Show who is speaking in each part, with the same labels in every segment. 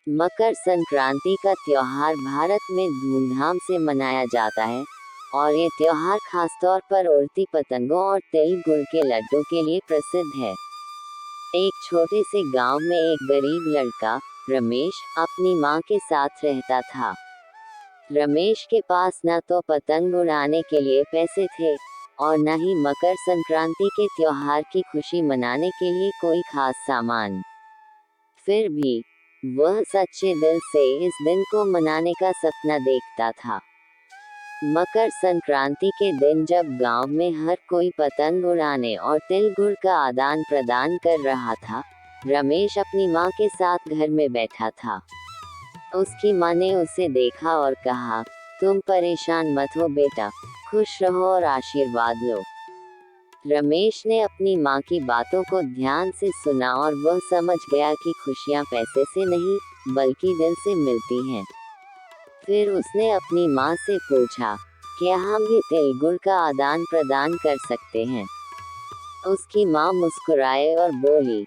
Speaker 1: मकर संक्रांति का त्योहार भारत में धूमधाम से मनाया जाता है और ये त्योहार खासतौर पर उड़ती पतंगों और तिल गुड़ के लड्डू के लिए प्रसिद्ध है। एक छोटे से गांव में एक गरीब लड़का रमेश अपनी मां के साथ रहता था। रमेश के पास न तो पतंग उड़ाने के लिए पैसे थे और न ही मकर संक्रांति के त्योहार की खुशी मनाने के लिए कोई खास सामान। फिर भी वह सच्चे दिल से इस दिन को मनाने का सपना देखता था। मकर संक्रांति के दिन जब गांव में हर कोई पतंग उड़ाने और तिल गुड़ का आदान प्रदान कर रहा था, रमेश अपनी मां के साथ घर में बैठा था। उसकी मां ने उसे देखा और कहा, तुम परेशान मत हो बेटा, खुश रहो और आशीर्वाद लो। रमेश ने अपनी मां की बातों को ध्यान से सुना और वह समझ गया कि खुशियां पैसे से नहीं बल्कि दिल से मिलती हैं। फिर उसने अपनी मां से पूछा, क्या हम भी तिल गुड़ का आदान प्रदान कर सकते हैं? उसकी मां मुस्कुराए और बोली,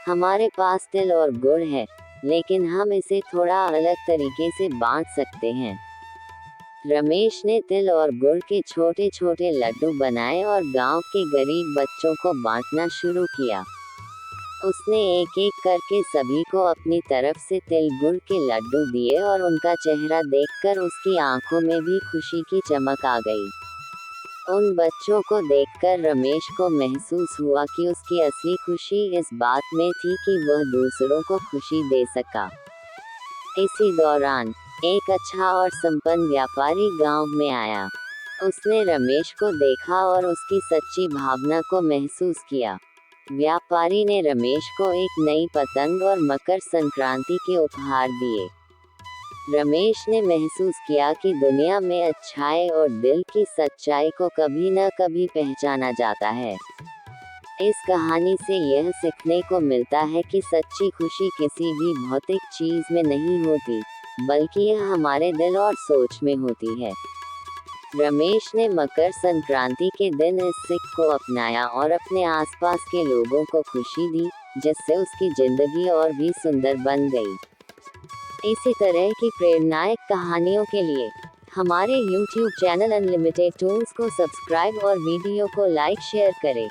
Speaker 1: हमारे पास तिल और गुड़ है, लेकिन हम इसे थोड़ा अलग तरीके से बांट सकते हैं। रमेश ने तिल और गुड़ के छोटे छोटे लड्डू बनाए और गांव के गरीब बच्चों को बांटना शुरू किया। उसने एक एक करके सभी को अपनी तरफ से तिल गुड़ के लड्डू दिए और उनका चेहरा देखकर उसकी आंखों में भी खुशी की चमक आ गई। उन बच्चों को देखकर रमेश को महसूस हुआ कि उसकी असली खुशी इस बात में थी कि वह दूसरों को खुशी दे सका। इसी दौरान एक अच्छा और संपन्न व्यापारी गांव में आया। उसने रमेश को देखा और उसकी सच्ची भावना को महसूस किया। व्यापारी ने रमेश को एक नई पतंग और मकर संक्रांति के उपहार दिए। रमेश ने महसूस किया कि दुनिया में अच्छाई और दिल की सच्चाई को कभी न कभी पहचाना जाता है। इस कहानी से यह सीखने को मिलता है कि सच्ची खुशी किसी भी भौतिक चीज में नहीं होती, बल्कि यह हमारे दिल और सोच में होती है। रमेश ने मकर संक्रांति के दिन इस सीख को अपनाया और अपने आसपास के लोगों को खुशी दी, जिससे उसकी जिंदगी और भी सुंदर बन गई। इसी तरह की प्रेरणादायक कहानियों के लिए हमारे YouTube चैनल अनलिमिटेड टूल्स को सब्सक्राइब और वीडियो को लाइक शेयर करें।